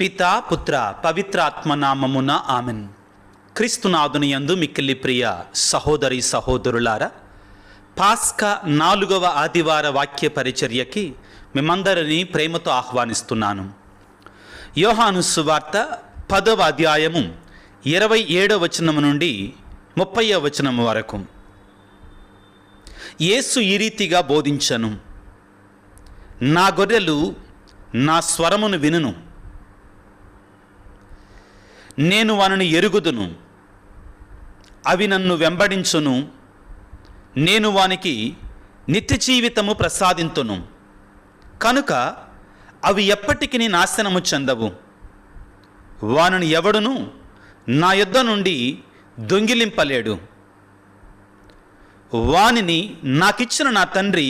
పితా పుత్ర పవిత్రాత్మ నామమున ఆమెన్. క్రీస్తునాథుని యందు మిక్కిలి ప్రియ సహోదరి సహోదరులారా, పాస్కా 4వ ఆదివార వాక్య పరిచర్యకి మిమ్మందరినీ ప్రేమతో ఆహ్వానిస్తున్నాను. యోహాను సువార్త 10వ అధ్యాయము 27వ వచనము నుండి 30వ వచనము వరకు. యేసు ఈ రీతిగా బోధించను, నా గొర్రెలు నా స్వరమును వినును, నేను వానిని ఎరుగుదును, అవి నన్ను వెంబడించును, నేను వానికి నిత్య జీవితము ప్రసాదింతును, కనుక అవి ఎప్పటికీ నాశనము చెందవు. వానిని ఎవడును నా యొద్ద నుండి దొంగిలింపలేడు. వానిని నాకిచ్చిన నా తండ్రి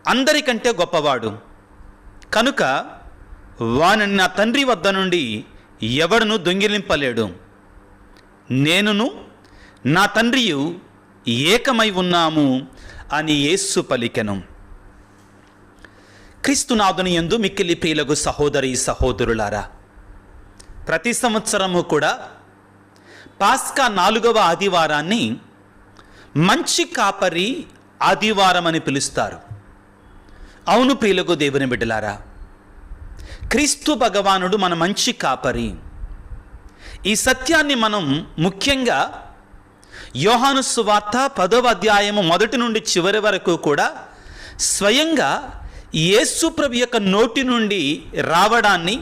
అందరికంటే గొప్పవాడు, కనుక వానిని నా తండ్రి వద్ద నుండి ఎవడును దొంగిలింపలేడు. నేనును నా తండ్రియు ఏకమై ఉన్నాము అని యేసు పలికెను. క్రీస్తునాథుని యందు మిక్కిలి ప్రియులకు సహోదరి సహోదరులారా, ప్రతి సంవత్సరము కూడా పాస్కా 4వ ఆదివారాన్ని మంచి కాపరి ఆదివారం అని పిలుస్తారు. అవును ప్రియులకు దేవుని బిడ్డలారా, క్రీస్తు భగవానుడు మన మంచి కాపరి. ఈ సత్యాన్ని మనం ముఖ్యంగా యోహాను సువార్త 10వ అధ్యాయము 1 నుండి చివరి వరకు కూడా స్వయంగా యేసు ప్రభు యొక్క నోటి నుండి రావడాన్ని,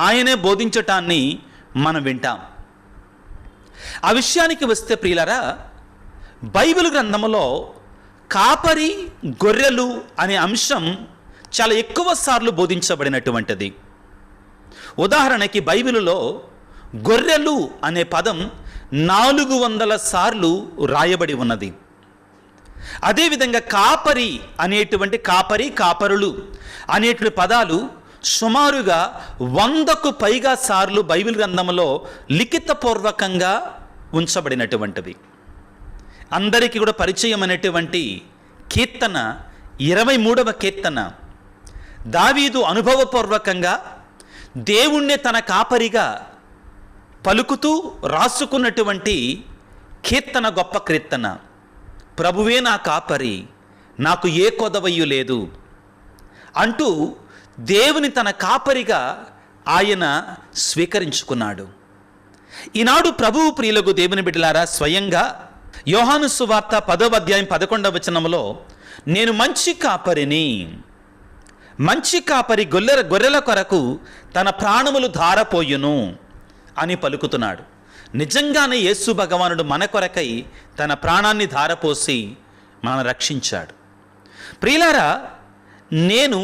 ఆయనే బోధించటాన్ని మనం వింటాం. ఆ విషయానికి వస్తే ప్రియులారా, బైబిల్ గ్రంథములో కాపరి గొర్రెలు అనే అంశం చాలా ఎక్కువ సార్లు బోధించబడినటువంటిది. ఉదాహరణకి బైబిలులో గొర్రెలు అనే పదం 400 సార్లు రాయబడి ఉన్నది. అదేవిధంగా కాపరి అనేటువంటి కాపరులు అనేటువంటి పదాలు సుమారుగా 100కు పైగా సార్లు బైబిల్ గ్రంథంలో లిఖితపూర్వకంగా ఉంచబడినటువంటివి. అందరికీ కూడా పరిచయం అనేటువంటి కీర్తన 23వ కీర్తన దావీదు అనుభవపూర్వకంగా దేవుణ్ణి తన కాపరిగా పలుకుతూ రాసుకున్నటువంటి కీర్తన, గొప్ప కీర్తన. ప్రభువే నా కాపరి, నాకు ఏ కొదవయ్యు లేదు అంటూ దేవుని తన కాపరిగా ఆయన స్వీకరించుకున్నాడు. ఈనాడు ప్రభువు ప్రియులకు దేవుని బిడ్డలారా, స్వయంగా యోహాను సువార్త 10వ అధ్యాయం 11వ వచనములో నేను మంచి కాపరిని, మంచి కాపరి గొర్రెల కొరకు తన ప్రాణములు ధారపోయును అని పలుకుతున్నాడు. నిజంగానే యేసు భగవానుడు మన కొరకై తన ప్రాణాన్ని ధారపోసి మనల్ని రక్షించాడు. ప్రియులారా, నేను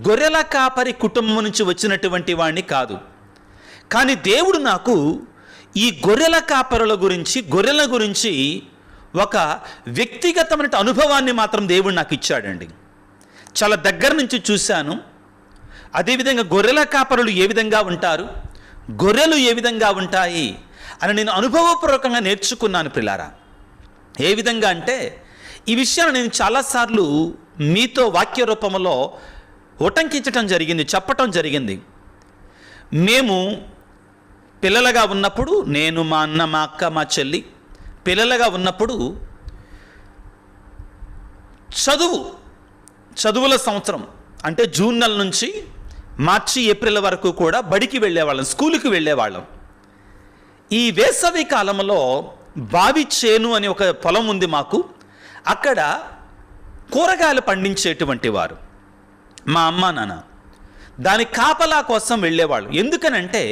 గొర్రెల కాపరి కుటుంబం నుంచి వచ్చినటువంటి వాడిని కాదు, కానీ దేవుడు నాకు ఈ గొర్రెల కాపరుల గురించి, గొర్రెల గురించి ఒక వ్యక్తిగతమైన అనుభవాన్ని మాత్రం దేవుడు నాకు ఇచ్చాడండి. చాలా దగ్గర నుంచి చూశాను. అదేవిధంగా గొర్రెల కాపరులు ఏ విధంగా ఉంటారు, గొర్రెలు ఏ విధంగా ఉంటాయి అని నేను అనుభవపూర్వకంగా నేర్చుకున్నాను ప్రియులారా. ఏ విధంగా అంటే, ఈ విషయాన్ని నేను చాలాసార్లు మీతో వాక్య రూపంలో ఉటంకించటం జరిగింది, చెప్పటం జరిగింది. మేము పిల్లలుగా ఉన్నప్పుడు, నేను, మా అన్న, మా అక్క, మా చెల్లి పిల్లలుగా ఉన్నప్పుడు చదువుల సంవత్సరం అంటే జూన్ నెల నుంచి మార్చి ఏప్రిల్ వరకు కూడా బడికి వెళ్ళేవాళ్ళం, స్కూలుకి వెళ్ళేవాళ్ళం. ఈ వేసవి కాలంలో బావి చేను అని ఒక పొలం ఉంది మాకు. అక్కడ కూరగాయలు పండించేటువంటి వారు మా అమ్మ నాన్న. దాని కాపలా కోసం వెళ్ళేవాళ్ళు. ఎందుకనంటే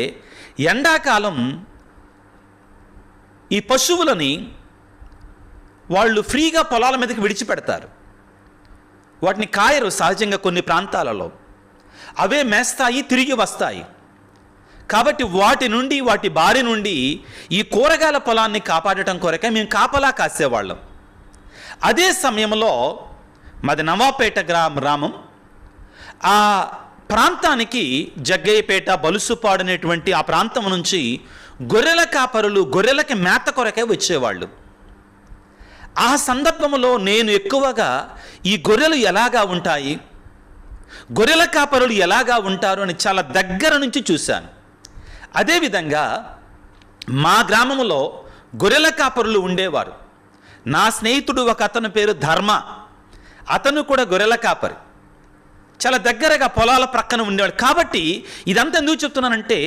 ఎండాకాలం ఈ పశువులని వాళ్ళు ఫ్రీగా పొలాల మీదకి విడిచిపెడతారు. వాటిని కాయరు సహజంగా కొన్ని ప్రాంతాలలో. అవే మేస్తాయి, తిరిగి వస్తాయి. కాబట్టి వాటి బారి నుండి ఈ కూరగాయల పొలాన్ని కాపాడటం కొరకే మేము కాపలా కాసేవాళ్ళం. అదే సమయంలో మాది నవాపేట గ్రామం. ఆ ప్రాంతానికి జగ్గయ్యపేట, బలుసుపాడు అనేటువంటి ఆ ప్రాంతం నుంచి గొర్రెల కాపరులు గొర్రెలకి మేత కొరకే వచ్చేవాళ్ళు. ఆ సందర్భంలో నేను ఎక్కువగా ఈ గొర్రెలు ఎలాగా ఉంటాయి, గొర్రెల కాపరులు ఎలాగా ఉంటారు అని చాలా దగ్గర నుంచి చూశాను. అదేవిధంగా మా గ్రామంలో గొర్రెల కాపరులు ఉండేవారు. నా స్నేహితుడు ఒక అతని పేరు ధర్మ, అతను కూడా గొర్రెల కాపరి, చాలా దగ్గరగా పొలాల ప్రక్కన ఉండేవాడు. కాబట్టి ఇదంతా ఎందుకు చెప్తున్నానంటే,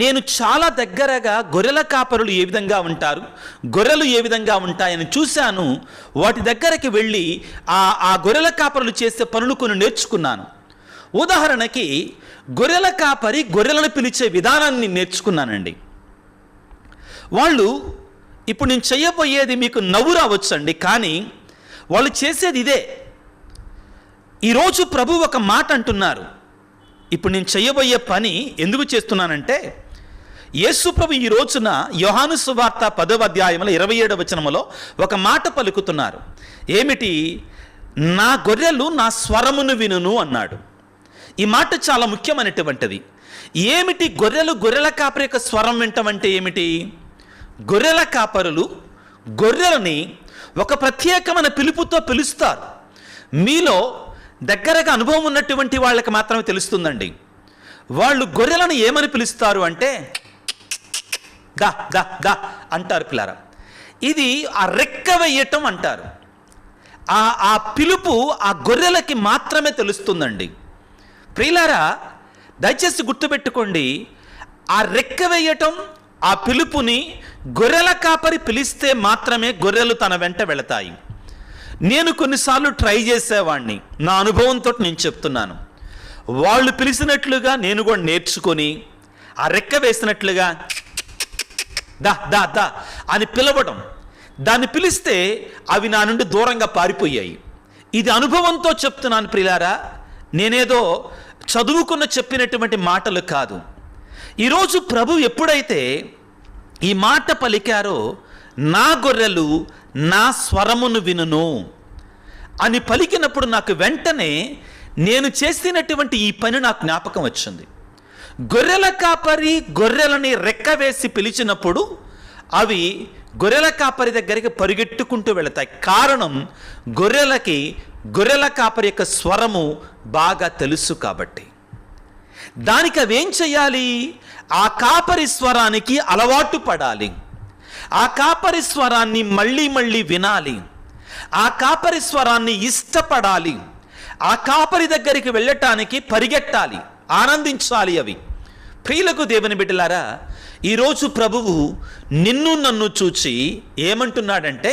నేను చాలా దగ్గరగా గొర్రెల కాపరులు ఏ విధంగా ఉంటారు, గొర్రెలు ఏ విధంగా ఉంటాయని చూశాను. వాటి దగ్గరికి వెళ్ళి ఆ గొర్రెల కాపరులు చేసే పనులు కొన్ని నేర్చుకున్నాను. ఉదాహరణకి గొర్రెల కాపరి గొర్రెలను పిలిచే విధానాన్ని నేర్చుకున్నానండి. వాళ్ళు ఇప్పుడు నేను చేయబోయేది మీకు నవ్వు రావచ్చండి, కానీ వాళ్ళు చేసేది ఇదే. ఈరోజు ప్రభు ఒక మాట అంటున్నారు. ఇప్పుడు నేను చేయబోయే పని ఎందుకు చేస్తున్నానంటే, యేసు ప్రభు ఈ రోజున యోహాను సువార్త 10వ అధ్యాయంలో 27వ వచనములో ఒక మాట పలుకుతున్నారు. ఏమిటి? నా గొర్రెలు నా స్వరమును వినును అన్నాడు. ఈ మాట చాలా ముఖ్యమైనటువంటిది. ఏమిటి గొర్రెల కాపరి యొక్క స్వరం వింటమంటే ఏమిటి? గొర్రెల కాపరులు గొర్రెలని ఒక ప్రత్యేకమైన పిలుపుతో పిలుస్తారు. మీలో దగ్గరగా అనుభవం ఉన్నటువంటి వాళ్ళకి మాత్రమే తెలుస్తుందండి. వాళ్ళు గొర్రెలను ఏమని పిలుస్తారు అంటే దా దా దా అంటారు పిల్లారా. ఇది ఆ రెక్క వేయటం అంటారు. ఆ పిలుపు ఆ గొర్రెలకి మాత్రమే తెలుస్తుందండి. ప్రియులారా, దయచేసి గుర్తుపెట్టుకోండి, ఆ రెక్క వేయటం, ఆ పిలుపుని గొర్రెల కాపరి పిలిస్తే మాత్రమే గొర్రెలు తన వెంట వెళతాయి. నేను కొన్నిసార్లు ట్రై చేసేవాడిని, నా అనుభవంతో నేను చెప్తున్నాను. వాళ్ళు పిలిచినట్లుగా నేను కూడా నేర్చుకొని ఆ రెక్క వేసినట్లుగా దా దా దా అని పిలవడం, దాన్ని పిలిస్తే అవి నా నుండి దూరంగా పారిపోయాయి. ఇది అనుభవంతో చెప్తున్నాను ప్రియులారా, నేనేదో చదువుకున్న చెప్పినటువంటి మాటలు కాదు. ఈరోజు ప్రభు ఎప్పుడైతే ఈ మాట పలికారో, నా గొర్రెలు నా స్వరమును వినును అని పలికినప్పుడు నాకు వెంటనే నేను చేసినటువంటి ఈ పని నాకు జ్ఞాపకం వచ్చింది. గొర్రెల కాపరి గొర్రెలని రెక్క వేసి పిలిచినప్పుడు అవి గొర్రెల కాపరి దగ్గరికి పరిగెట్టుకుంటూ వెళతాయి. కారణం, గొర్రెల కాపరి యొక్క స్వరము బాగా తెలుసు కాబట్టి. దానికి అవేం చేయాలి? ఆ కాపరి స్వరానికి అలవాటు పడాలి. ఆ కాపరి స్వరాన్ని మళ్ళీ మళ్ళీ వినాలి. ఆ కాపరి స్వరాన్ని ఇష్టపడాలి. ఆ కాపరి దగ్గరికి వెళ్ళటానికి పరిగెట్టాలి, ఆనందించాలి. అవి ప్రియులకు దేవుని బిడ్డలారా, ఈరోజు ప్రభువు నిన్ను నన్ను చూచి ఏమంటున్నాడంటే,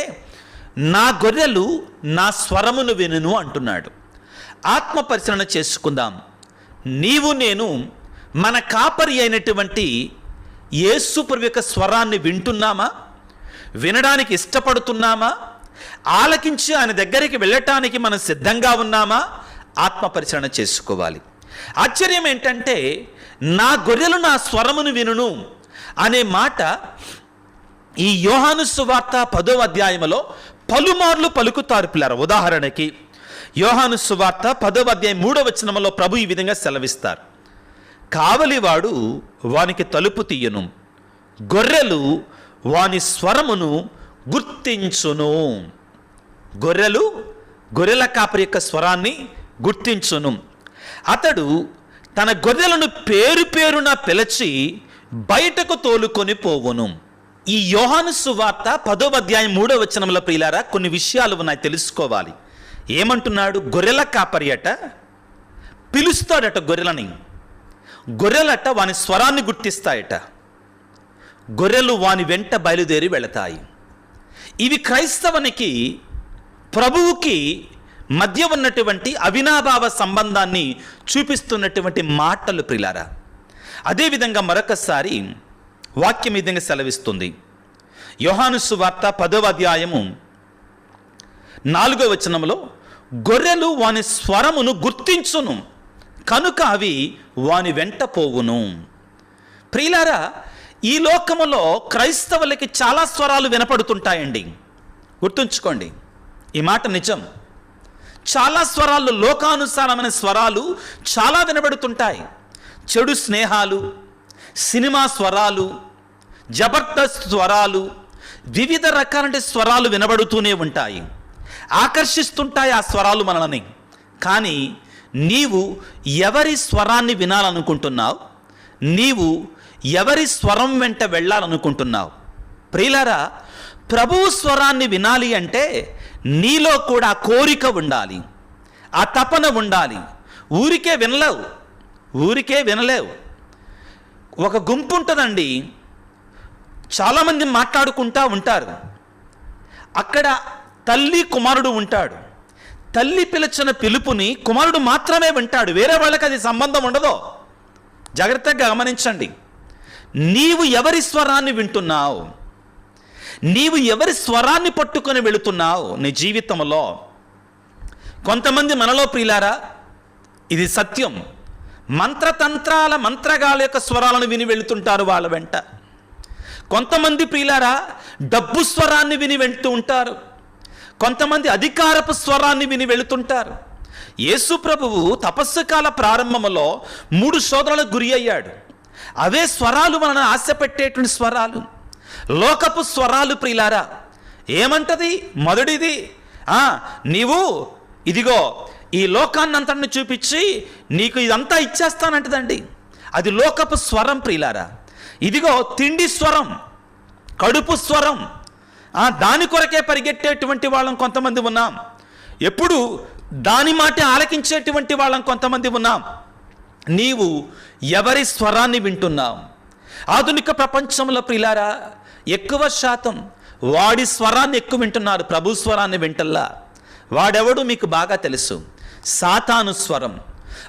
నా గొర్రెలు నా స్వరమును వినును అంటున్నాడు. ఆత్మ పరిశీలన చేసుకుందాం. నీవు నేను మన కాపరి అయినటువంటి యేసు ప్రభు యొక్క స్వరాన్ని వింటున్నామా? వినడానికి ఇష్టపడుతున్నామా? ఆలకించి ఆయన దగ్గరికి వెళ్ళటానికి మనం సిద్ధంగా ఉన్నామా? ఆత్మ పరిశీలన చేసుకోవాలి. ఆశ్చర్యం ఏంటంటే, నా గొర్రెలు నా స్వరమును వినును అనే మాట ఈ యోహాను సువార్త 10వ అధ్యాయంలో పలుమార్లు పలుకుతారు పిల్లర. ఉదాహరణకి యోహాను సువార్త 10వ అధ్యాయం 3వ వచనంలో ప్రభు ఈ విధంగా సెలవిస్తారు. కావలివాడు వానికి తలుపు తీయను, గొర్రెలు వాని స్వరమును గుర్తించును. గొర్రెల కాపరి యొక్క స్వరాన్ని గుర్తించును. అతడు తన గొర్రెలను పేరు పేరున పిలిచి బయటకు తోలుకొని పోవును. ఈ యోహాను సువార్త 10వ అధ్యాయం 3వ వచనంలో ప్రియులారా కొన్ని విషయాలు ఉన్నాయి, తెలుసుకోవాలి. ఏమంటున్నాడు? గొర్రెల కాపరి అట పిలుస్తాడట గొర్రెలని. గొర్రెలట వాని స్వరాన్ని గుర్తిస్తాయట. గొర్రెలు వాని వెంట బయలుదేరి వెళతాయి. ఇవి క్రైస్తవునికి ప్రభువుకి మధ్య ఉన్నటువంటి అవినాభావ సంబంధాన్ని చూపిస్తున్నటువంటి మాటలు ప్రియులారా. అదేవిధంగా మరొకసారి వాక్యం ఈ విధంగా సెలవిస్తుంది. యోహాను సువార్త 10వ అధ్యాయము 4వ వచనంలో, గొర్రెలు వాని స్వరమును గుర్తించును కనుక అవి వాని వెంట పోవును. ప్రియులారా, ఈ లోకములో క్రైస్తవులకి చాలా స్వరాలు వినపడుతుంటాయండి. గుర్తుంచుకోండి, ఈ మాట నిజం. చాలా స్వరాలు, లోకానుసారమైన స్వరాలు చాలా వినబడుతుంటాయి. చెడు స్నేహాలు, సినిమా స్వరాలు, జబర్దస్త్ స్వరాలు, వివిధ రకాల స్వరాలు వినబడుతూనే ఉంటాయి, ఆకర్షిస్తుంటాయి ఆ స్వరాలు మనల్ని. కానీ నీవు ఎవరి స్వరాన్ని వినాలనుకుంటున్నావు? నీవు ఎవరి స్వరం వెంట వెళ్ళాలనుకుంటున్నావు? ప్రియులారా, ప్రభువు స్వరాన్ని వినాలి అంటే నీలో కూడా కోరిక ఉండాలి, ఆ తపన ఉండాలి. ఊరికే వినలేవు. ఒక గుంపు ఉంటుందండి, చాలామంది మాట్లాడుకుంటూ ఉంటారు. అక్కడ తల్లి కుమారుడు ఉంటాడు. తల్లి పిలిచిన పిలుపుని కుమారుడు మాత్రమే వింటాడు, వేరే వాళ్ళకి అది సంబంధం ఉండదు. జాగ్రత్తగా గమనించండి. నీవు ఎవరి స్వరాన్ని వింటున్నావు? నీవు ఎవరి స్వరాన్ని పట్టుకొని వెళుతున్నావు నీ జీవితంలో? కొంతమంది మనలో ప్రియులారా, ఇది సత్యం, మంత్రగాల యొక్క స్వరాలను విని వెళుతుంటారు వాళ్ళ వెంట. కొంతమంది ప్రియులారా డబ్బు స్వరాన్ని విని వెళ్తూ ఉంటారు. కొంతమంది అధికారపు స్వరాన్ని విని వెళుతుంటారు. యేసు ప్రభువు తపస్సు కాల ప్రారంభంలో 3 శోధనలకు గురి అయ్యాడు. అవే స్వరాలు మనల్ని ఆశపెట్టేటువంటి స్వరాలు, లోకపు స్వరాలు ప్రియులారా. ఏమంటది? మొదటిది, నీవు ఇదిగో ఈ లోకాన్ని అంతటిని చూపించి నీకు ఇదంతా ఇచ్చేస్తానంటదండి. అది లోకపు స్వరం ప్రియులారా. ఇదిగో తిండి స్వరం, కడుపు స్వరం, దాని కొరకే పరిగెట్టేటువంటి వాళ్ళం కొంతమంది ఉన్నాం. ఎప్పుడు దాని మాట ఆలకించేటువంటి వాళ్ళం కొంతమంది ఉన్నాం. నీవు ఎవరి స్వరాన్ని వింటున్నావు? ఆధునిక ప్రపంచంలో ప్రియులారా ఎక్కువ శాతం వాడి స్వరాన్ని ఎక్కువ వింటున్నారు, ప్రభు స్వరాన్ని వింటల్లా. వాడెవడు మీకు బాగా తెలుసు, సాతాను స్వరం.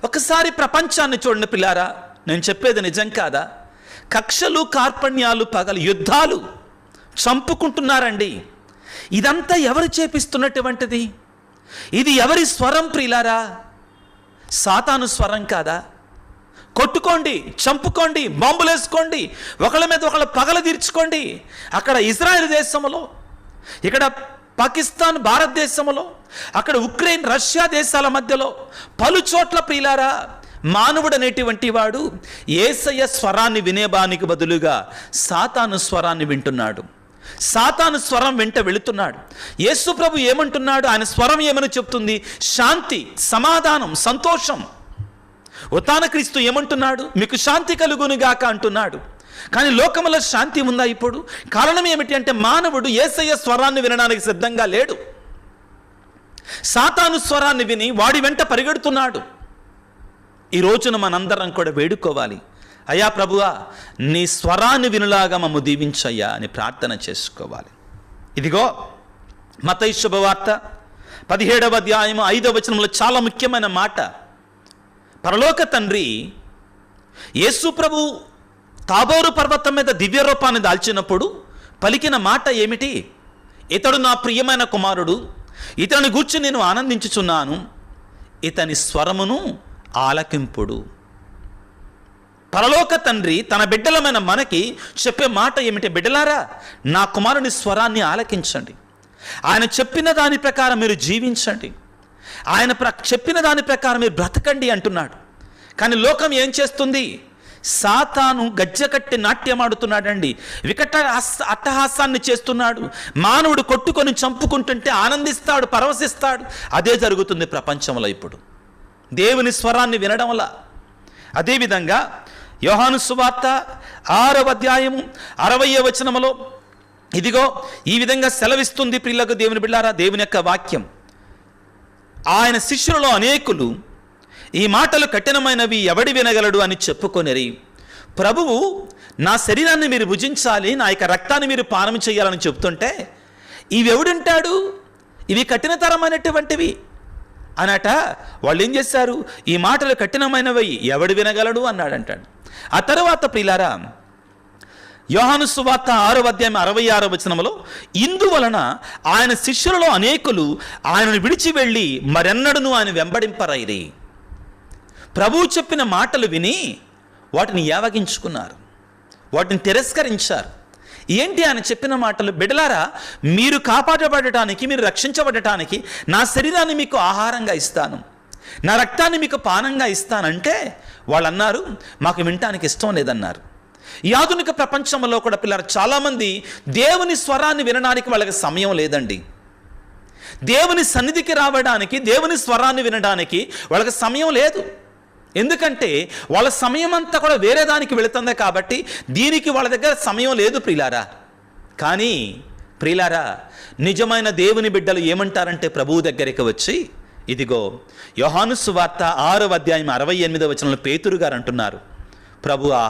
ఒకసారి ప్రపంచాన్ని చూడండి పిల్లారా, నేను చెప్పేది నిజం కాదా? కక్షలు, కార్పణ్యాలు, పగలు, యుద్ధాలు, చంపుకుంటున్నారండి. ఇదంతా ఎవరు చేపిస్తున్నటువంటిది? ఇది ఎవరి స్వరం ప్రియులారా? సాతాను స్వరం కాదా? కొట్టుకోండి, చంపుకోండి, బాంబులు వేసుకోండి, ఒకళ్ళ మీద ఒకళ్ళ పగలు తీర్చుకోండి. అక్కడ ఇజ్రాయెల్ దేశంలో, ఇక్కడ పాకిస్తాన్ భారతదేశంలో, అక్కడ ఉక్రెయిన్ రష్యా దేశాల మధ్యలో పలు చోట్ల ప్రియులారా మానవుడు అనేటువంటి వాడు యేసయ్య స్వరాన్ని వినేబానికి బదులుగా సాతాను స్వరాన్ని వింటున్నాడు. సాతాను స్వరం వెంట వెళుతున్నాడు. యేసు ప్రభు ఏమంటున్నాడు? ఆయన స్వరం ఏమని చెప్తుంది? శాంతి, సమాధానం, సంతోషం. ఉత్థాన క్రీస్తు ఏమంటున్నాడు? మీకు శాంతి కలుగునుగాక అంటున్నాడు. కానీ లోకములో శాంతి ఉందా ఇప్పుడు? కారణం ఏమిటి అంటే మానవుడు యేసయ్య స్వరాన్ని వినడానికి సిద్ధంగా లేడు. సాతాను స్వరాన్ని విని వాడి వెంట పరిగెడుతున్నాడు. ఈ రోజున మనందరం కూడా వేడుకోవాలి, అయ్యా ప్రభువా నీ స్వరాన్ని వినులాగా మమ్ము దీవించయ్యా అని ప్రార్థన చేసుకోవాలి. ఇదిగో మత్తయి శుభవార్త 17వ అధ్యాయం 5వ వచనంలో చాలా ముఖ్యమైన మాట. పరలోక తండ్రి యేసు ప్రభు తాబోరు పర్వతం మీద దివ్య రూపాన్ని దాల్చినప్పుడు పలికిన మాట ఏమిటి? ఇతడు నా ప్రియమైన కుమారుడు, ఇతని గూర్చి నేను ఆనందించుచున్నాను, ఇతని స్వరమును ఆలకింపుడు. పరలోక తండ్రి తన బిడ్డలమైన మనకి చెప్పే మాట ఏమిటి? బిడ్డలారా నా కుమారుని స్వరాన్ని ఆలకించండి, ఆయన చెప్పిన దాని ప్రకారం మీరు జీవించండి, ఆయన చెప్పిన దాని ప్రకారం మీరు బ్రతకండి అంటున్నాడు. కానీ లోకం ఏం చేస్తుంది? సాతాను గజ్జెకట్టి నాట్యమాడుతున్నాడండి, వికట అట్టహాసాన్ని చేస్తున్నాడు. మానవుడు కొట్టుకొని చంపుకుంటుంటే ఆనందిస్తాడు, పరవశిస్తాడు. అదే జరుగుతుంది ప్రపంచంలో ఇప్పుడు దేవుని స్వరాన్ని వినడం వల్ల. అదేవిధంగా యోహాను సువార్త 6వ అధ్యాయం 60వ వచనములో ఇదిగో ఈ విధంగా సెలవిస్తుంది ప్రియులకు దేవుని బిడ్డలారా దేవుని యొక్క వాక్యం. ఆయన శిష్యులలో అనేకులు ఈ మాటలు కఠినమైనవి ఎవడి వినగలడు అని చెప్పుకొనిరి. ప్రభువు నా శరీరాన్ని మీరు భుజించాలి, నా యొక్క రక్తాన్ని మీరు పానం చేయాలని చెప్తుంటే ఇవి ఎవడుంటాడు, ఇవి కఠినతరమైనటువంటివి అనట. వాళ్ళు ఏం చేశారు? ఈ మాటలు కఠినమైనవి ఎవడు వినగలడు అన్నాడంటాడు. ఆ తర్వాత ప్రియులారా యోహాను సువార్త 6వ అధ్యాయం 66వ వచనములో ఇందువలన ఆయన శిష్యులలో అనేకులు ఆయనను విడిచి వెళ్ళి మరెన్నడను ఆయన వెంబడింపరైరి. ప్రభువు చెప్పిన మాటలు విని వాటిని యావగించుకున్నారు, వాటిని తిరస్కరించారు. ఏంటి ఆయన చెప్పిన మాటలు? బిడ్డలారా మీరు కాపాడబడటానికి, మీరు రక్షించబడటానికి నా శరీరాన్ని మీకు ఆహారంగా ఇస్తాను, నా రక్తాన్ని మీకు పానంగా ఇస్తానంటే వాళ్ళు అన్నారు మాకు వినటానికి ఇష్టం లేదన్నారు. ఈ ఆధునిక ప్రపంచంలో కూడా పిల్లలు చాలామంది దేవుని స్వరాన్ని వినడానికి వాళ్ళకి సమయం లేదండి. దేవుని సన్నిధికి రావడానికి, దేవుని స్వరాన్ని వినడానికి వాళ్ళకి సమయం లేదు. ఎందుకంటే వాళ్ళ సమయం అంతా కూడా వేరే దానికి వెళుతుంది కాబట్టి దీనికి వాళ్ళ దగ్గర సమయం లేదు ప్రియులారా. కానీ ప్రియులారా, నిజమైన దేవుని బిడ్డలు ఏమంటారంటే ప్రభువు దగ్గరికి వచ్చి, ఇదిగో యోహాను సువార్త 6వ అధ్యాయం 68వ వచనంలో పేతురు గారు అంటున్నారు, ప్రభువా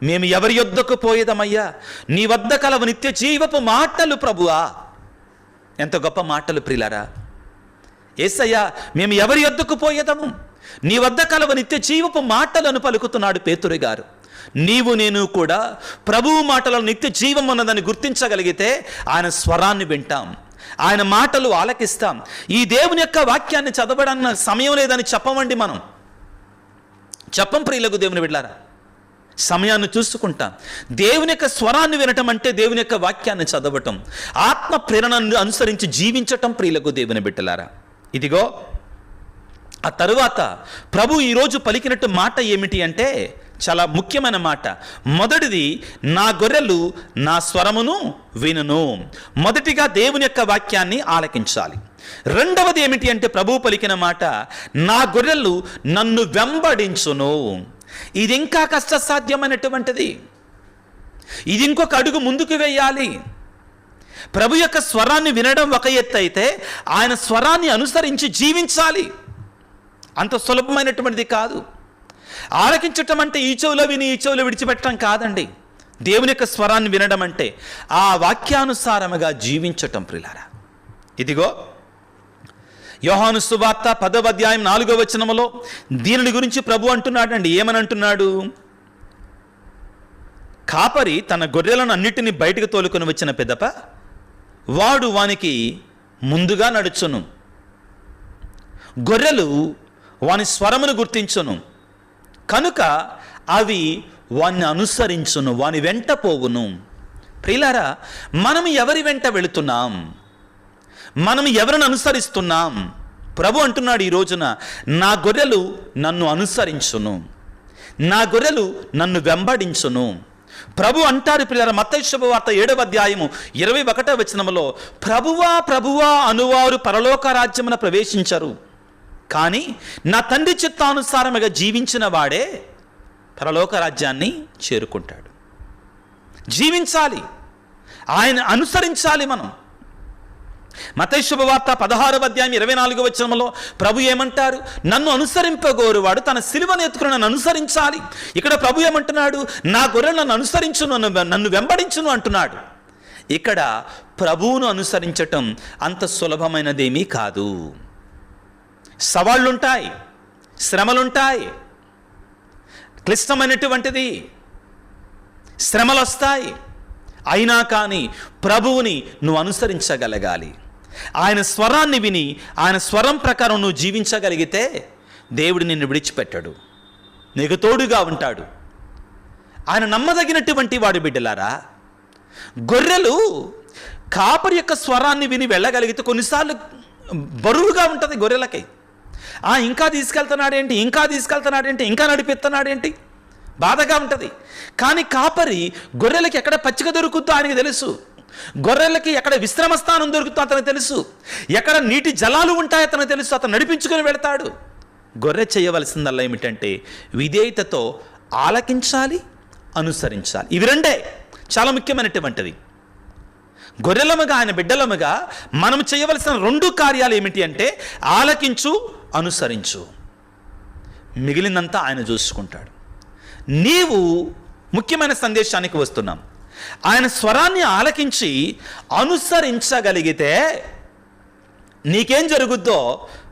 మేము ఎవరి యొద్దకు పోయేదమయ్యా, నీ వద్ద కలవు నిత్య జీవపు మాటలు ప్రభువా. ఎంత గొప్ప మాటలు ప్రియులారా. యేసయ్యా మేము ఎవరి యొద్దకు పోయేదము, నీ వద్ద కలవ నిత్య జీవపు మాటలను పలుకుతున్నాడు పేతురు గారు. నీవు నేను కూడా ప్రభువు మాటలలో నిత్య జీవం ఉన్నదని గుర్తించగలిగితే ఆయన స్వరాన్ని వింటాం, ఆయన మాటలు ఆలకిస్తాం. ఈ దేవుని యొక్క వాక్యాన్ని చదవడానికి సమయం లేదని చెప్పమండి, మనం చెప్పం ప్రియులకు దేవుని బిడ్డలారా. సమయాన్ని చూసుకుంటాం. దేవుని యొక్క స్వరాన్ని వినటం అంటే దేవుని యొక్క వాక్యాన్ని చదవటం, ఆత్మ ప్రేరణను అనుసరించి జీవించటం ప్రియులకు దేవుని బిడ్డలారా. ఇదిగో ఆ తరువాత ప్రభు ఈరోజు పలికినట్టు మాట ఏమిటి అంటే చాలా ముఖ్యమైన మాట. మొదటిది, నా గొర్రెలు నా స్వరమును వినును. మొదటిగా దేవుని యొక్క వాక్యాన్ని ఆలకించాలి. రెండవది ఏమిటి అంటే ప్రభు పలికిన మాట, నా గొర్రెలు నన్ను వెంబడించును. ఇది ఇంకా కష్టసాధ్యమైనటువంటిది, ఇది ఇంకొక అడుగు ముందుకు వేయాలి. ప్రభు యొక్క స్వరాన్ని వినడం ఒక ఎత్తు అయితే ఆయన స్వరాన్ని అనుసరించి జీవించాలి. అంత సులభమైనటువంటిది కాదు. ఆలకించటం అంటే ఈ చెవులో విని ఈ చెవులో విడిచిపెట్టడం కాదండి. దేవుని యొక్క స్వరాన్ని వినడం అంటే ఆ వాక్యానుసారముగా జీవించటం ప్రియులారా. ఇదిగో యోహాను సువార్త 10వ అధ్యాయం 4వ వచనములో దీనిని గురించి ప్రభు అంటున్నాడండి. ఏమని అంటున్నాడు? కాపరి తన గొర్రెలను అన్నిటినీ బయటకు తోలుకొని వచ్చిన పిదప వాడు వానికి ముందుగా నడుచును, గొర్రెలు వాని స్వరమును గుర్తించును, కనుక అవి వాన్ని అనుసరించును, వాని వెంట పోవును. ప్రియులారా, మనం ఎవరి వెంట వెళుతున్నాం? మనం ఎవరిని అనుసరిస్తున్నాం? ప్రభు అంటున్నాడు ఈ రోజున, నా గొర్రెలు నన్ను అనుసరించును, నా గొర్రెలు నన్ను వెంబడించును. ప్రభు అంటారు ప్రియులారా, మత్తయి శుభవార్త 7వ అధ్యాయము 21వ వచనములో, ప్రభువా ప్రభువా అనువారు పరలోక రాజ్యమున ప్రవేశించరు, కానీ నా తండ్రి చిత్తానుసారముగా జీవించిన వాడే పరలోక రాజ్యాన్ని చేరుకుంటాడు. జీవించాలి, ఆయన అనుసరించాలి మనం. మత్తయి శుభవార్త 16వ అధ్యాయం 24వ వచనంలో ప్రభు ఏమంటారు? నన్ను అనుసరింపగోరు వాడు తన సిలువను ఎత్తుకుని నన్ను అనుసరించాలి. ఇక్కడ ప్రభు ఏమంటున్నాడు? నా గొర్రెలు నన్ను అనుసరించును, నన్ను వెంబడించును అంటున్నాడు. ఇక్కడ ప్రభువును అనుసరించటం అంత సులభమైనదేమీ కాదు. సవాళ్ళుంటాయి, శ్రమలుంటాయి, క్లిష్టమైనటువంటిది, శ్రమలు వస్తాయి. అయినా కానీ ప్రభువుని నువ్వు అనుసరించగలగాలి. ఆయన స్వరాన్ని విని ఆయన స్వరం ప్రకారం నువ్వు జీవించగలిగితే దేవుడు నిన్ను విడిచిపెట్టాడు, నీకు తోడుగా ఉంటాడు. ఆయన నమ్మదగినటువంటి వాడు. బిడ్డలారా, గొర్రెలు కాపరి యొక్క స్వరాన్ని విని వెళ్ళగలిగితే కొన్నిసార్లు బరువుగా ఉంటుంది గొర్రెలకి. ఇంకా తీసుకెళ్తున్నాడేంటి, ఇంకా తీసుకెళ్తున్నాడేంటి, ఇంకా నడిపిస్తున్నాడేంటి, బాధగా ఉంటుంది. కానీ కాపరి గొర్రెలకి ఎక్కడ పచ్చిక దొరుకుతుందో ఆయనకి తెలుసు, గొర్రెలకి ఎక్కడ విశ్రమ స్థానం దొరుకుతుందో అతనికి తెలుసు, ఎక్కడ నీటి జలాలు ఉంటాయో అతనికి తెలుసు. అతను నడిపించుకొని వెళతాడు. గొర్రె చేయవలసిందల్లా ఏమిటంటే విధేయతతో ఆలకించాలి, అనుసరించాలి. ఇవి రెండే చాలా ముఖ్యమైనటువంటిది. గొర్రెలముగా ఆయన బిడ్డలముగా మనం చేయవలసిన 2 కార్యాలు ఏమిటి అంటే ఆలకించు, అనుసరించు. మిగిలినంతా ఆయన చూసుకుంటాడు. నీవు ముఖ్యమైన సందేశానికి వస్తున్నాం. ఆయన స్వరాన్ని ఆలకించి అనుసరించగలిగితే నీకేం జరుగుద్దో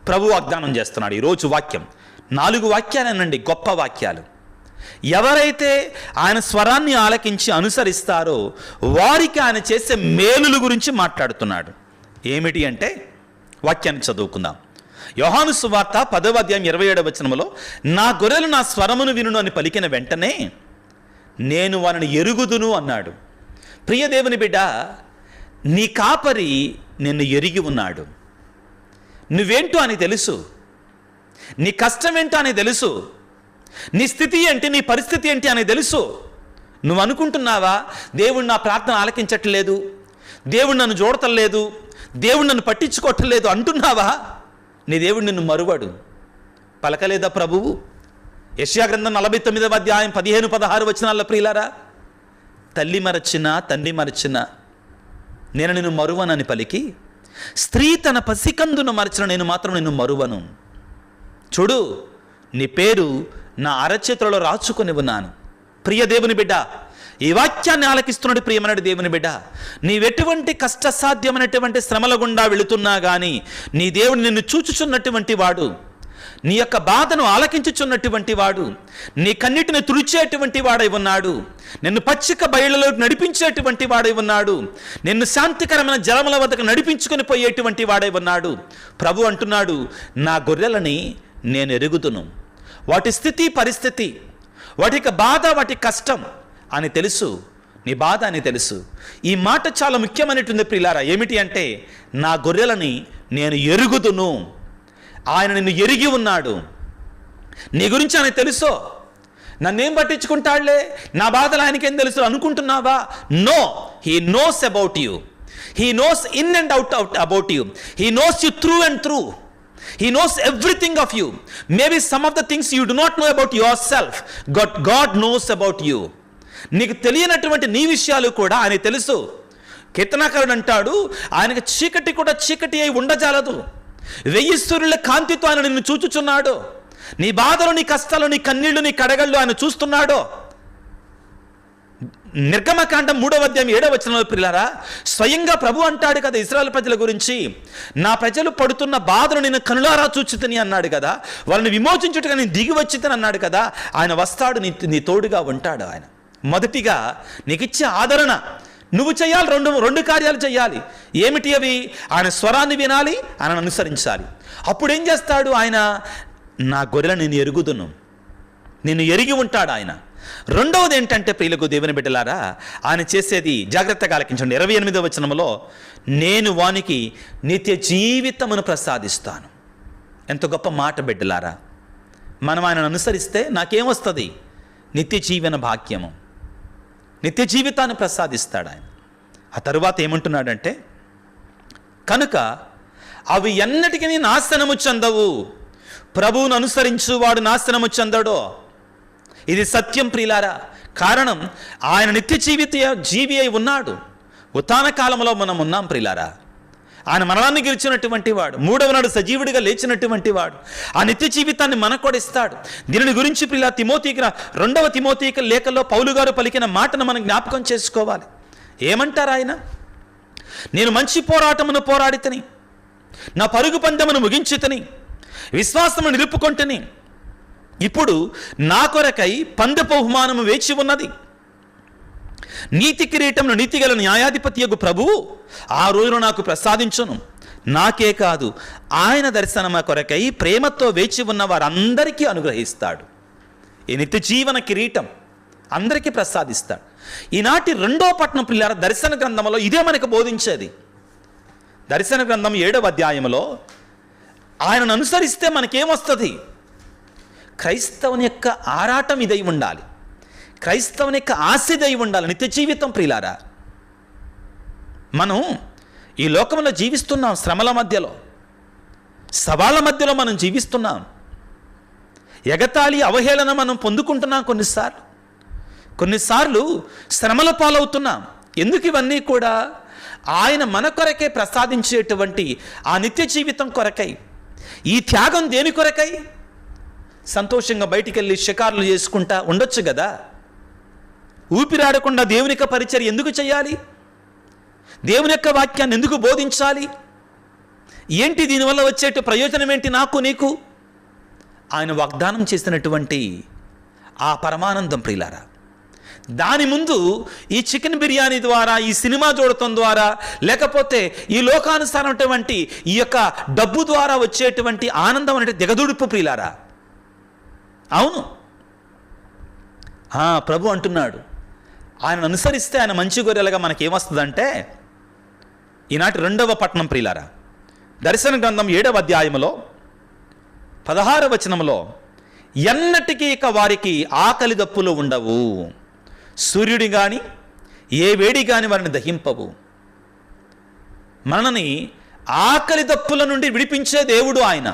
ప్రభు వాగ్దానం చేస్తున్నాడు. ఈరోజు వాక్యం 4 వాక్యాలేనండి, గొప్ప వాక్యాలు. ఎవరైతే ఆయన స్వరాన్ని ఆలకించి అనుసరిస్తారో వారికి ఆయన చేసే మేలుల గురించి మాట్లాడుతున్నాడు. ఏమిటి అంటే వాక్యాన్ని చదువుకుందాం. యోహాను సువార్త 10వ అధ్యాయం 27వ వచనములో, నా గొర్రెలు నా స్వరమును వినును అని పలికిన వెంటనే నేను వారిని ఎరుగుదును అన్నాడు. ప్రియ దేవుని బిడ్డ, నీ కాపరి నిన్ను ఎరిగి ఉన్నాడు. నువ్వేంటో అని తెలుసు, నీ కష్టం ఏంటో అని తెలుసు, నీ స్థితి ఏంటి, నీ పరిస్థితి ఏంటి అని తెలుసు. నువ్వు అనుకుంటున్నావా, దేవుడు నా ప్రార్థన ఆలకించట్లేదు, దేవుడు నన్ను చూడటలేదు, దేవుడు నన్ను పట్టించుకోవట్లేదు అంటున్నావా? నీ దేవుడు నిన్ను మరువడు. పలకలేదా ప్రభువు? యెషయా గ్రంథం 49వ అధ్యాయం 15-16 వచనాల్లో ప్రియులారా, తల్లి మరచిన తండ్రి మరచిన నేను నిన్ను మరువనని పలికి, స్త్రీ తన పసికందును మరచిన నేను మాత్రం నిన్ను మరువను. చూడు, నీ పేరు నా అరచేతులలో రాచుకొని ఉన్నాను. ప్రియ దేవుని బిడ్డ, ఈ వాక్యాన్ని ఆలకిస్తున్నది ప్రియమైన దేవుని బిడ్డ, నీవెటువంటి కష్టసాధ్యమైనటువంటి శ్రమల గుండా వెళుతున్నా కానీ నీ దేవుడు నిన్ను చూచుచున్నటువంటి వాడు, నీ యొక్క బాధను ఆలకించుచున్నటువంటి వాడు, నీ కన్నిటిని తుడిచేటువంటి వాడై ఉన్నాడు, నిన్ను పచ్చిక బయళ్ళలోకి నడిపించేటువంటి వాడై ఉన్నాడు, నిన్ను శాంతికరమైన జలముల వద్దకు నడిపించుకొని పోయేటువంటి వాడై ఉన్నాడు. ప్రభు అంటున్నాడు, నా గొర్రెలని నేను ఎరుగుదును, వాటి స్థితి పరిస్థితి, వాటి బాధ వాటి కష్టం అని తెలుసు, నీ బాధ అని తెలుసు. ఈ మాట చాలా ముఖ్యమైనటువంటి ప్రియులారా. ఏమిటి అంటే, నా గొర్రెలని నేను ఎరుగుదును. ఆయన నిన్ను ఎరిగి ఉన్నాడు, నీ గురించి ఆయన తెలుసో. నన్నేం పట్టించుకుంటాడులే, నా బాధలు ఆయనకేం తెలుసు అనుకుంటున్నావా? No, he knows about you. He knows in and out about you. He knows you through and through. He knows everything of you. Maybe some of the things you do not know about yourself, God knows about you. నీకు తెలియనటువంటి నీ విషయాలు కూడా ఆయన తెలుసు. కీర్తనాకారుడు అంటాడు, ఆయనకు చీకటి కూడా చీకటి అయి ఉండజాలదు, 1000 సూర్యుల కాంతితో ఆయన నిన్ను చూచుచున్నాడు. నీ బాధలు, నీ కష్టాలు, నీ కన్నీళ్లు, నీ కడగళ్ళు ఆయన చూస్తున్నాడు. నిర్గమకాండం 3వ అధ్యాయం 7వ వచనంలో ప్రియులారా, స్వయంగా ప్రభు అంటాడు కదా ఇశ్రాయేలు ప్రజల గురించి, నా ప్రజలు పడుతున్న బాధను నేను కనులారా చూచితిని అన్నాడు కదా, వాళ్ళని విమోచించుటగా నేను దిగి వచ్చితని అన్నాడు కదా. ఆయన వస్తాడు, నీ తోడుగా ఉంటాడు. ఆయన మొదటిగా నీకు ఇచ్చే ఆదరణ, నువ్వు చేయాలి రెండు కార్యాలు చేయాలి. ఏమిటి అవి? ఆయన స్వరాన్ని వినాలి, ఆయనను అనుసరించాలి. అప్పుడు ఏం చేస్తాడు ఆయన? నా గొర్రెలను నేను ఎరుగుదును, నిన్ను ఎరిగి ఉంటాడు ఆయన. రెండవది ఏంటంటే ప్రియులకు దేవుని బిడ్డలారా, ఆయన చేసేది జాగ్రత్తగా ఆలకించండి. 28వ వచనంలో, నేను వానికి నిత్య జీవితమును ప్రసాదిస్తాను. ఎంత గొప్ప మాట బిడ్డలారా. మనం ఆయనను అనుసరిస్తే నాకేమొస్తుంది? నిత్య జీవన భాగ్యము, నిత్య జీవితాన్ని ప్రసాదిస్తాడు ఆయన. ఆ తరువాత ఏమంటున్నాడంటే, కనుక అవి ఎన్నటికీ నాశనము చెందవు. ప్రభువును అనుసరించు వాడు నాశనము చెందడో. ఇది సత్యం ప్రియులారా. కారణం, ఆయన నిత్య జీవి అయి ఉన్నాడు. ఉత్థాన కాలంలో మనం ఉన్నాం ప్రియులారా. ఆయన మరణాన్ని గెలిచినటువంటి వాడు, 3వ నాడు సజీవుడిగా లేచినటువంటి వాడు. ఆ నిత్య జీవితాన్ని మనకు కూడా ఇస్తాడు. దీనిని గురించి ప్రియులా 2వ తిమోతికి లేఖలో పౌలు గారు పలికిన మాటను మనం జ్ఞాపకం చేసుకోవాలి. ఏమంటారు ఆయన? నేను మంచి పోరాటమును పోరాడితని, నా పరుగు పందెమును ముగించితని, విశ్వాసమును నిలుపుకొంటిని. ఇప్పుడు నా కొరకై పందెపు బహుమానము వేచి ఉన్నది. నీతి కిరీటమును నీతిగల న్యాయాధిపతియగు ప్రభువు ఆ రోజున నాకు ప్రసాదించును. నాకే కాదు, ఆయన దర్శనమ కొరకై ప్రేమతో వేచి ఉన్న వారందరికీ అనుగ్రహిస్తాడు. ఈ నిత్య జీవన కిరీటం అందరికీ ప్రసాదిస్తాడు. ఈనాటి 2వ పట్టణం పిల్లల దర్శన గ్రంథంలో ఇదే మనకు బోధించేది. దర్శన గ్రంథం 7వ అధ్యాయంలో ఆయనను అనుసరిస్తే మనకేమొస్తుంది? క్రైస్తవుని యొక్క ఆరాటం ఇదై ఉండాలి, క్రైస్తవుని యొక్క ఆశదై ఉండాలి, నిత్య జీవితం ప్రియులారా. మనం ఈ లోకంలో జీవిస్తున్నాం, శ్రమల మధ్యలో, సవాళ్ళ మధ్యలో మనం జీవిస్తున్నాం. ఎగతాళి అవహేళన మనం పొందుకుంటున్నాం. కొన్నిసార్లు శ్రమల పాలవుతున్నాం. ఎందుకు ఇవన్నీ కూడా? ఆయన మన కొరకే ప్రసాదించేటువంటి ఆ నిత్య జీవితం కొరకై. ఈ త్యాగం దేని కొరకై? సంతోషంగా బయటికి వెళ్ళి షికారులు చేసుకుంటా ఉండొచ్చు కదా. ఊపిరాడకుండా దేవుని యొక్క పరిచర్య ఎందుకు చేయాలి? దేవుని యొక్క వాక్యాన్ని ఎందుకు బోధించాలి? ఏంటి దీనివల్ల వచ్చే ప్రయోజనం ఏంటి నాకు నీకు? ఆయన వాగ్దానం చేసినటువంటి ఆ పరమానందం ప్రియులారా, దాని ముందు ఈ చికెన్ బిర్యానీ ద్వారా, ఈ సినిమా చూడటం ద్వారా, లేకపోతే ఈ లోకానుసారమైనటువంటి ఈ యొక్క డబ్బు ద్వారా వచ్చేటువంటి ఆనందం అంటే దిగదుడుపు ప్రియులారా. అవును, ప్రభు అంటున్నాడు, ఆయన అనుసరిస్తే ఆయన మంచి గొర్రెలుగా మనకేమొస్తుందంటే, ఈనాటి 2వ పట్టణం ప్రియులారా, దర్శన గ్రంథం 7వ అధ్యాయంలో 16వ వచనంలో, ఎన్నటికీ ఇక వారికి ఆకలి దప్పులు ఉండవు, సూర్యుడి కానీ ఏ వేడి కానీ వారిని దహింపవు. మనని ఆకలి దప్పుల నుండి విడిపించే దేవుడు ఆయన.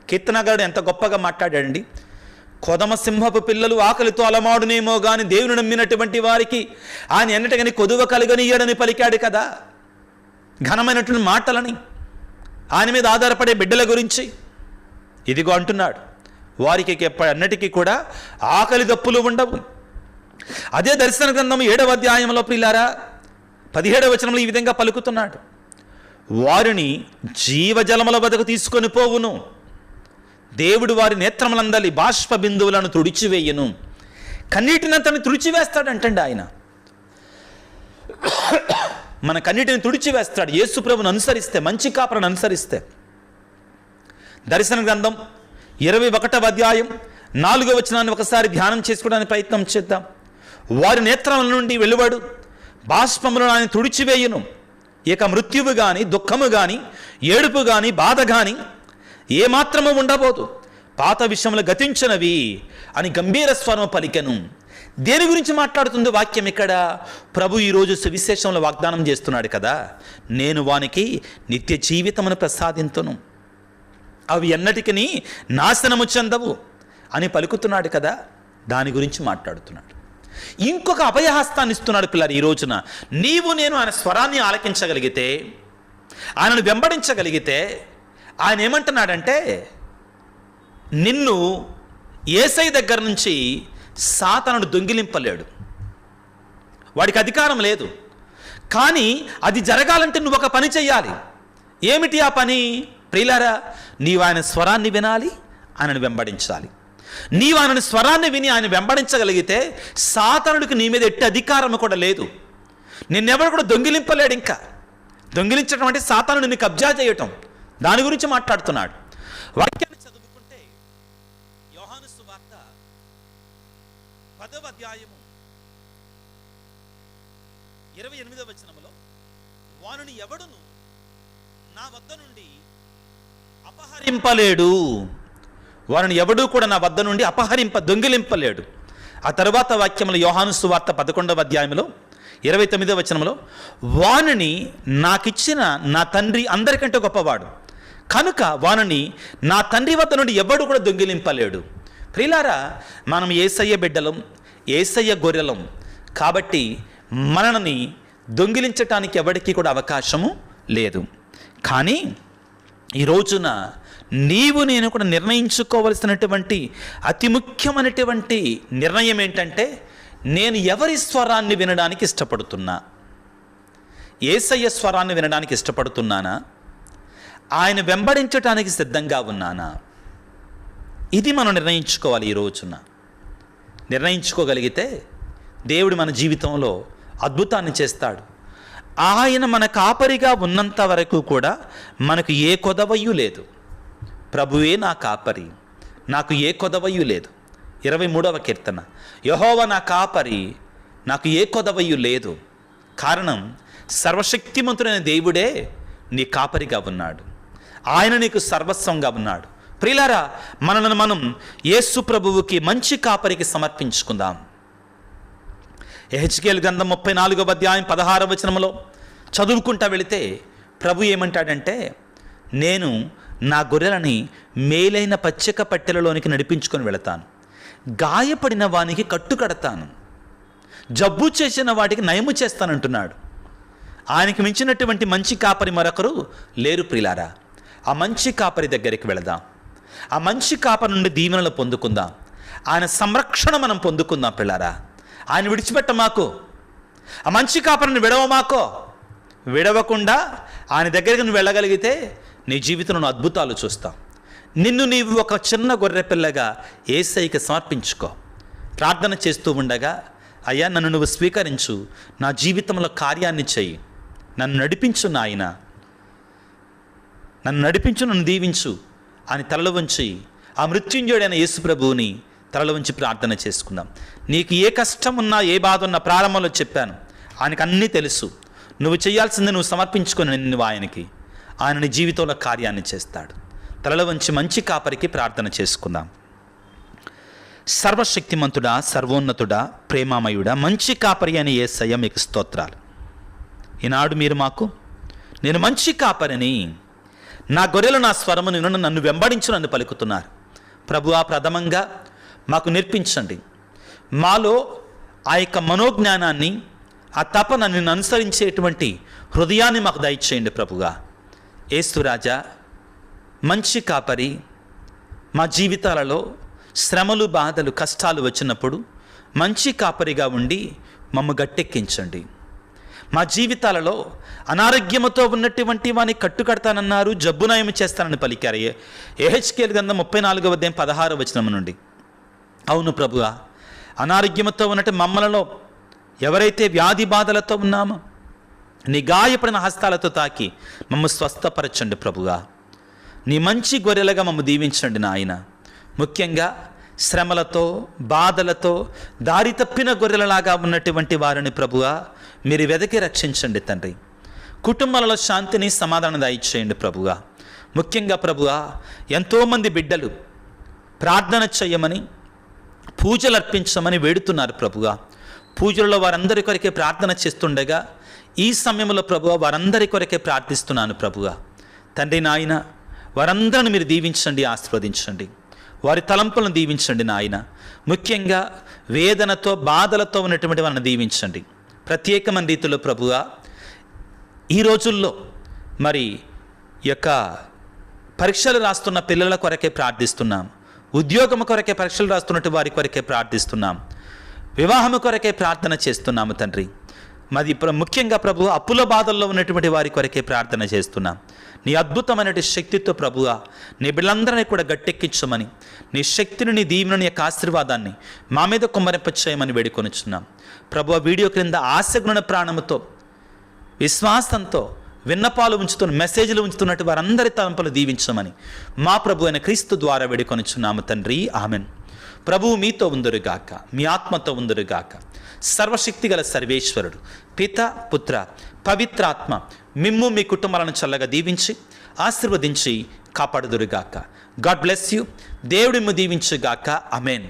కీర్తనగారుడు ఎంత గొప్పగా మాట్లాడాడండి. కొదమ సింహపు పిల్లలు ఆకలితో అలమాడునేమో గాని దేవుని నమ్మినటువంటి వారికి ఆయన ఎన్నటికని కొదువ కలుగనీయడని పలికాడు కదా. ఘనమైనటువంటి మాటలని, ఆయన మీద ఆధారపడే బిడ్డల గురించి ఇదిగో అంటున్నాడు, వారికి అన్నిటికీ కూడా ఆకలి దప్పులు ఉండవు. అదే దర్శన గ్రంథం 7వ అధ్యాయంలో ప్రియులారా 17వ వచనంలో ఈ విధంగా పలుకుతున్నాడు, వారిని జీవజలముల వద్దకు తీసుకొని పోవును, దేవుడు వారి నేత్రములందలి బాష్ప బిందువులను తుడిచివేయను. కన్నీటినంతని తుడిచివేస్తాడంటండి ఆయన. మన కన్నీటిని తుడిచివేస్తాడు యేసు ప్రభువును అనుసరిస్తే, మంచి కాపరిని అనుసరిస్తే. దర్శన గ్రంథం 21వ అధ్యాయం 4వ వచనాన్ని ఒకసారి ధ్యానం చేసుకోవడానికి ప్రయత్నం చేద్దాం. వారి నేత్రముల నుండి వెలువడు బాష్పములను ఆయన తుడిచివేయును, ఇక మృత్యువు కానీ, దుఃఖము కానీ, ఏడుపు కానీ, బాధ కానీ ఏమాత్రము ఉండబోదు, పాత విషయములు గతించినవి అని గంభీర స్వరం పలికెను. దేని గురించి మాట్లాడుతుంది వాక్యం ఇక్కడ? ప్రభు ఈరోజు సువిశేషంలో వాగ్దానం చేస్తున్నాడు కదా, నేను వానికి నిత్య జీవితమును ప్రసాదింతును, అవి ఎన్నటికీ నాశనము చెందవు అని పలుకుతున్నాడు కదా. దాని గురించి మాట్లాడుతున్నాడు. ఇంకొక అభయహస్తాన్ని ఇస్తున్నాడు పిల్లలు ఈ రోజున. నీవు నేను ఆయన స్వరాన్ని ఆలకించగలిగితే, ఆయనను వెంబడించగలిగితే, ఆయన ఏమంటున్నాడంటే, నిన్ను యేసయ్య దగ్గర నుంచి సాతానుడు దొంగిలింపలేడు, వాడికి అధికారం లేదు. కానీ అది జరగాలంటే నువ్వు ఒక పని చెయ్యాలి. ఏమిటి ఆ పని? ప్రియులారా, నీవు ఆయన స్వరాన్ని వినాలి, ఆయనను వెంబడించాలి. నీవు ఆయన స్వరాన్ని విని ఆయన వెంబడించగలిగితే సాతానుడికి నీ మీద ఎట్టి అధికారం కూడా లేదు. నిన్నెవరు కూడా దొంగిలింపలేడు. ఇంకా దొంగిలించడం అంటే సాతాను నిన్ను కబ్జా చేయటం. దాని గురించి మాట్లాడుతున్నాడు. వాక్యాన్ని చదువుకుంటే యోహాను సువార్త 10వ అధ్యాయము 28వ వచనములో, వానిని ఎవడును నా వద్ద నుండి అపహరింపలేడు, వారిని ఎవడూ కూడా నా వద్ద నుండి దొంగిలింపలేడు. ఆ తర్వాత వాక్యంలో యోహాను సువార్త 11వ అధ్యాయంలో 29వ వచనంలో, వానిని నాకిచ్చిన నా తండ్రి అందరికంటే గొప్పవాడు కనుక వానిని నా తండ్రి వద్ద నుండి ఎవడు కూడా దొంగిలింపలేడు. ప్రియులారా, మనం యేసయ్య బిడ్డలం, యేసయ్య గొర్రెలం కాబట్టి మనల్ని దొంగిలించటానికి ఎవరికి కూడా అవకాశము లేదు. కానీ ఈ రోజున నీవు నేను కూడా నిర్ణయించుకోవలసినటువంటి అతి ముఖ్యమైనటువంటి నిర్ణయం ఏంటంటే, నేను ఎవరి స్వరాన్ని వినడానికి ఇష్టపడుతున్నా? యేసయ్య స్వరాన్ని వినడానికి ఇష్టపడుతున్నానా? ఆయన వెంబడించడానికి సిద్ధంగా ఉన్నానా? ఇది మనం నిర్ణయించుకోవాలి. ఈ రోజున నిర్ణయించుకోగలిగితే దేవుడు మన జీవితంలో అద్భుతాన్ని చేస్తాడు. ఆయన మన కాపరిగా ఉన్నంత వరకు కూడా మనకు ఏ కొదవయ్యూ లేదు. ప్రభువే నా కాపరి, నాకు ఏ కొదవయ్యూ లేదు. 23వ కీర్తన, యెహోవా నా కాపరి, నాకు ఏ కొదవయ్యూ లేదు. కారణం, సర్వశక్తిమంతుడైన దేవుడే నీ కాపరిగా ఉన్నాడు. ఆయన నీకు సర్వస్వంగా ఉన్నాడు. ప్రియులారా, మనల్ని మనం యేసు ప్రభువుకి మంచి కాపరికి సమర్పించుకుందాం. యెహెజ్కేలు గ్రంథం 34వ అధ్యాయం 16వ వచనంలో చదువుకుంటా వెళితే ప్రభు ఏమంటాడంటే, నేను నా గొర్రెలని మేలైన పచ్చిక పట్టెలలోనికి నడిపించుకొని వెళతాను, గాయపడిన వానికి కట్టు కడతాను, జబ్బు చేసిన వాటికి నయము చేస్తానంటున్నాడు. ఆయనకి మించినటువంటి మంచి కాపరి మరొకరు లేరు. ప్రియులారా, ఆ మంచి కాపరి దగ్గరికి వెళదాం. ఆ మంచి కాపరి నుండి దీవెనలు పొందుకుందాం. ఆయన సంరక్షణ మనం పొందుకుందాం. పిల్లారా, ఆయన విడిచిపెట్ట మాకు, ఆ మంచి కాపరిని విడవమాకో. విడవకుండా ఆయన దగ్గరికి నువ్వు వెళ్ళగలిగితే నీ జీవితంలో అద్భుతాలు చూస్తాం. నిన్ను నీవు ఒక చిన్న గొర్రె పిల్లగా యేసయ్యకి సమర్పించుకో. ప్రార్థన చేస్తూ ఉండగా, అయ్యా నన్ను నువ్వు స్వీకరించు, నా జీవితంలో కార్యాన్ని చెయ్యి, నన్ను నడిపించు నాయన, నన్ను నడిపించు, నన్ను దీవించు అని తలలు వంచి ఆ మృత్యుంజయుడైన యేసు ప్రభువుని తలలు వంచి ప్రార్థన చేసుకుందాం. నీకు ఏ కష్టం ఉన్నా, ఏ బాధ ఉన్నా, ప్రారంభంలో చెప్పాను, ఆయనకు అన్నీ తెలుసు. నువ్వు చేయాల్సింది నువ్వు సమర్పించుకొని నువ్వు ఆయనకి, ఆయన నీ జీవితంలో కార్యాన్ని చేస్తాడు. తలల వంచి మంచి కాపరికి ప్రార్థన చేసుకుందాం. సర్వశక్తిమంతుడా, సర్వోన్నతుడా, ప్రేమామయుడా, మంచి కాపరి అని యేసయ్య మీకు స్తోత్రాలు. ఈనాడు మీరు మాకు, నేను మంచి కాపరిని, నా గొర్రెలు నా స్వరము నిన్ను నన్ను వెంబడించు నన్ను పలుకుతున్నారు. ప్రభువా, ప్రథమంగా మాకు నేర్పించండి. మాలో ఆ యొక్క మనోజ్ఞానాన్ని, ఆ తపన నిన్ను అనుసరించేటువంటి హృదయాన్ని మాకు దయచేయండి ప్రభుగా. యేసు రాజా, మంచి కాపరి, మా జీవితాలలో శ్రమలు, బాధలు, కష్టాలు వచ్చినప్పుడు మంచి కాపరిగా ఉండి మమ్మ గట్టెక్కించండి. మా జీవితాలలో అనారోగ్యముతో ఉన్నటువంటి వాని కట్టుకడతానన్నారు, జబ్బు నయం చేస్తానని పలికారు. యెహెజ్కేలు గ్రంథం 34వ అధ్యాయం 16వ వచనం నుండి. అవును ప్రభువా, అనారోగ్యముతో ఉన్నట్టు మమ్మలలో ఎవరైతే వ్యాధి బాధలతో ఉన్నామో నీ గాయపడిన హస్తాలతో తాకి మమ్మ స్వస్థపరచండి ప్రభుగా. నీ మంచి గొర్రెలుగా మమ్మ దీవించండి నాయన. ముఖ్యంగా శ్రమలతో, బాధలతో దారి తప్పిన గొర్రెలలాగా ఉన్నటువంటి వారిని ప్రభువా మీరు వెదకి రక్షించండి తండ్రి. కుటుంబాలలో శాంతిని, సమాధానం దయచేయండి ప్రభువా. ముఖ్యంగా ప్రభువా, ఎంతోమంది బిడ్డలు ప్రార్థన చేయమని, పూజలు అర్పించమని వేడుతున్నారు ప్రభువా. పూజలలో వారందరి కొరకే ప్రార్థన చేస్తుండగా ఈ సమయంలో ప్రభువా వారందరి కొరకే ప్రార్థిస్తున్నాను ప్రభువా. తండ్రి నాయన, వారందరిని మీరు దీవించండి, ఆశీర్వదించండి. వారి తలంపులను దీవించండి నాయన. ముఖ్యంగా వేదనతో, బాధలతో ఉన్నటువంటి వారిని దీవించండి ప్రత్యేకమైన రీతిలో ప్రభువా. ఈ రోజుల్లో మరి యొక్క పరీక్షలు రాస్తున్న పిల్లల కొరకే ప్రార్థిస్తున్నాం. ఉద్యోగం కొరకే పరీక్షలు రాస్తున్నట్టు వారి కొరకే ప్రార్థిస్తున్నాం. వివాహము కొరకే ప్రార్థన చేస్తున్నాము తండ్రి. మరి ముఖ్యంగా ప్రభు అప్పుల బాధల్లో ఉన్నటువంటి వారి కొరకే ప్రార్థన చేస్తున్నాం. నీ అద్భుతమైనటువంటి శక్తితో ప్రభువా నీ బిడ్డలందరినీ కూడా గట్టెక్కించమని, నీ శక్తిని, నీ దీవెనని, యొక్క ఆశీర్వాదాన్ని మా మీద కుమ్మరింపచేయమని వేడుకొనిచున్నాం ప్రభువా. వీడియో క్రింద ఆశగుణ ప్రాణముతో, విశ్వాసంతో విన్నపాలు ఉంచుతున్న, మెసేజ్లు ఉంచుతున్నట్టు వారందరి తలంపులు దీవించమని మా ప్రభు అయిన క్రీస్తు ద్వారా వేడుకొనిచున్నాము తండ్రి. ఆమెన్. ప్రభువు మీతో ఉందురుగాక, మీ ఆత్మతో ఉందురుగాక. సర్వశక్తిగల సర్వేశ్వరుడు పిత, పుత్ర, పవిత్రాత్మ మిమ్ము, మీ కుటుంబాలను చల్లగా దీవించి ఆశీర్వదించి కాపాడుదురుగాక. God bless you. దేవుడి మిమ్ము దీవించుగాక. ఆమేన్.